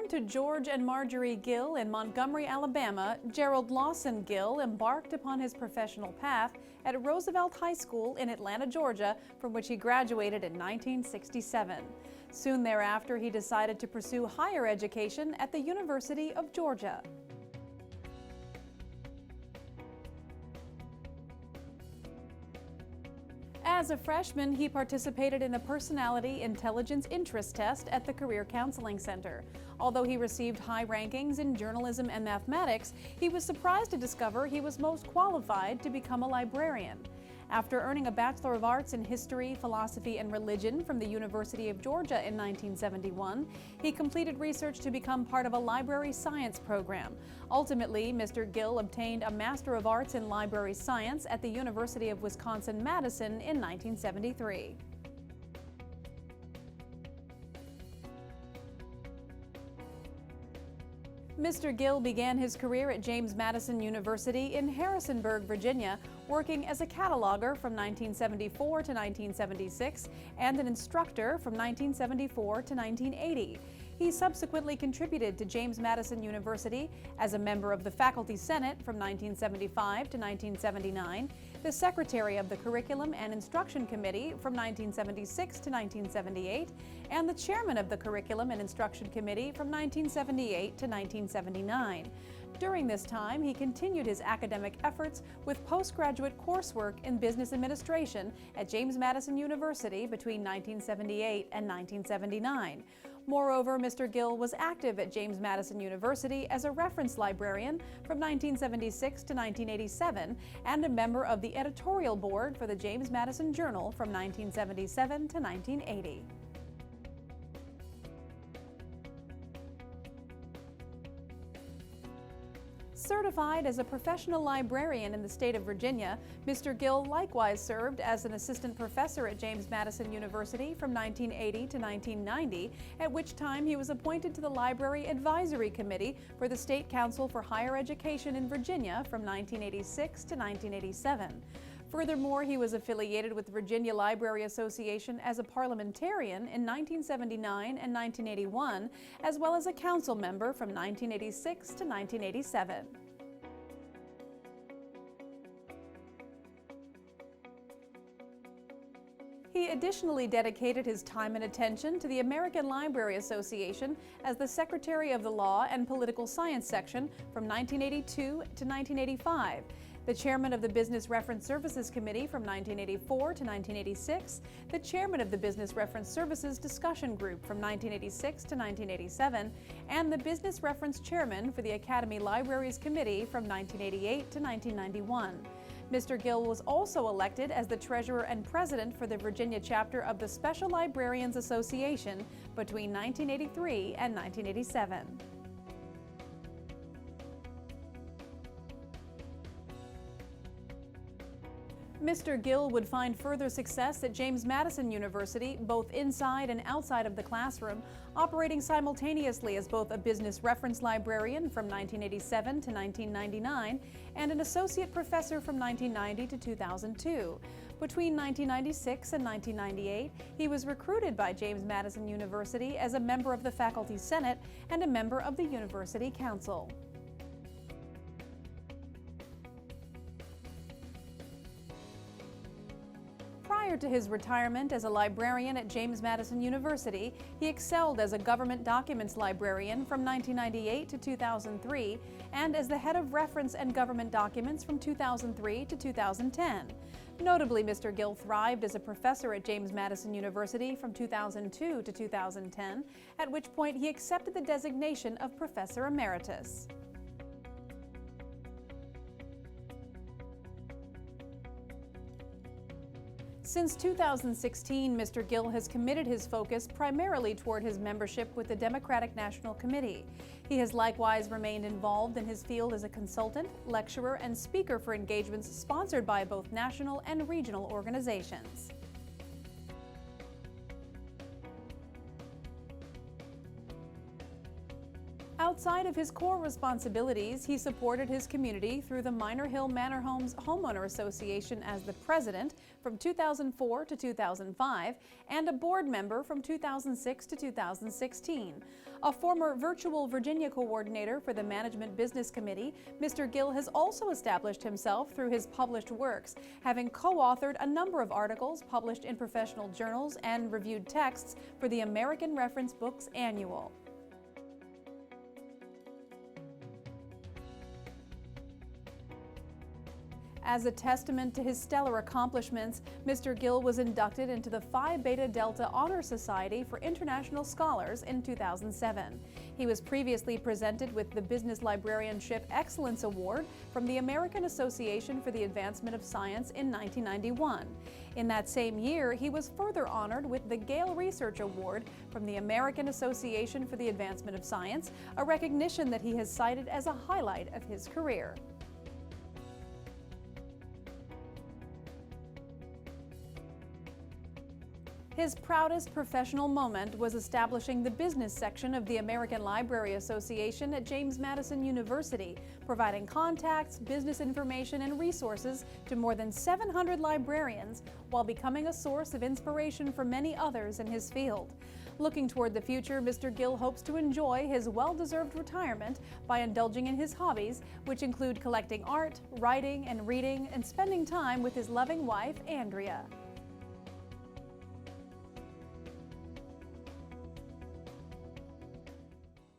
Born to George and Marjorie Gill in Montgomery, Alabama, Gerald Lawson Gill embarked upon his professional path at Roosevelt High School in Atlanta, Georgia, from which he graduated in 1967. Soon thereafter, he decided to pursue higher education at the University of Georgia. As a freshman, he participated in the Personality Intelligence Interest Test at the Career Counseling Center. Although he received high rankings in journalism and mathematics, he was surprised to discover he was most qualified to become a librarian. After earning a Bachelor of Arts in History, Philosophy, and Religion from the University of Georgia in 1971, he completed research to become part of a library science program. Ultimately, Mr. Gill obtained a Master of Arts in Library Science at the University of Wisconsin-Madison in 1973. Mr. Gill began his career at James Madison University in Harrisonburg, Virginia, working as a cataloger from 1974 to 1976 and an instructor from 1974 to 1980. He subsequently contributed to James Madison University as a member of the Faculty Senate from 1975 to 1979, the Secretary of the Curriculum and Instruction Committee from 1976 to 1978, and the Chairman of the Curriculum and Instruction Committee from 1978 to 1979. During this time, he continued his academic efforts with postgraduate coursework in business administration at James Madison University between 1978 and 1979. Moreover, Mr. Gill was active at James Madison University as a reference librarian from 1976 to 1987 and a member of the editorial board for the James Madison Journal from 1977 to 1980. Certified as a professional librarian in the state of Virginia, Mr. Gill likewise served as an assistant professor at James Madison University from 1980 to 1990, at which time he was appointed to the Library Advisory Committee for the State Council for Higher Education in Virginia from 1986 to 1987. Furthermore, he was affiliated with the Virginia Library Association as a parliamentarian in 1979 and 1981, as well as a council member from 1986 to 1987. He additionally dedicated his time and attention to the American Library Association as the Secretary of the Law and Political Science Section from 1982 to 1985, the Chairman of the Business Reference Services Committee from 1984 to 1986, the Chairman of the Business Reference Services Discussion Group from 1986 to 1987, and the Business Reference Chairman for the Academy Libraries Committee from 1988 to 1991. Mr. Gill was also elected as the Treasurer and President for the Virginia chapter of the Special Librarians Association between 1983 and 1987. Mr. Gill would find further success at James Madison University, both inside and outside of the classroom, operating simultaneously as both a business reference librarian from 1987 to 1999 and an associate professor from 1990 to 2002. Between 1996 and 1998, he was recruited by James Madison University as a member of the Faculty Senate and a member of the University Council. Prior to his retirement as a librarian at James Madison University, he excelled as a government documents librarian from 1998 to 2003 and as the head of reference and government documents from 2003 to 2010. Notably, Mr. Gill thrived as a professor at James Madison University from 2002 to 2010, at which point he accepted the designation of Professor Emeritus. Since 2016, Mr. Gill has committed his focus primarily toward his membership with the Democratic National Committee. He has likewise remained involved in his field as a consultant, lecturer, and speaker for engagements sponsored by both national and regional organizations. Outside of his core responsibilities, he supported his community through the Minor Hill Manor Homes Homeowner Association as the president from 2004 to 2005 and a board member from 2006 to 2016. A former Virtual Virginia coordinator for the Management Business Committee, Mr. Gill has also established himself through his published works, having co-authored a number of articles published in professional journals and reviewed texts for the American Reference Books Annual. As a testament to his stellar accomplishments, Mr. Gill was inducted into the Phi Beta Delta Honor Society for International Scholars in 2007. He was previously presented with the Business Librarianship Excellence Award from the American Association for the Advancement of Science in 1991. In that same year, he was further honored with the Gale Research Award from the American Association for the Advancement of Science, a recognition that he has cited as a highlight of his career. His proudest professional moment was establishing the business section of the American Library Association at James Madison University, providing contacts, business information, and resources to more than 700 librarians, while becoming a source of inspiration for many others in his field. Looking toward the future, Mr. Gill hopes to enjoy his well-deserved retirement by indulging in his hobbies, which include collecting art, writing and reading, and spending time with his loving wife, Andrea.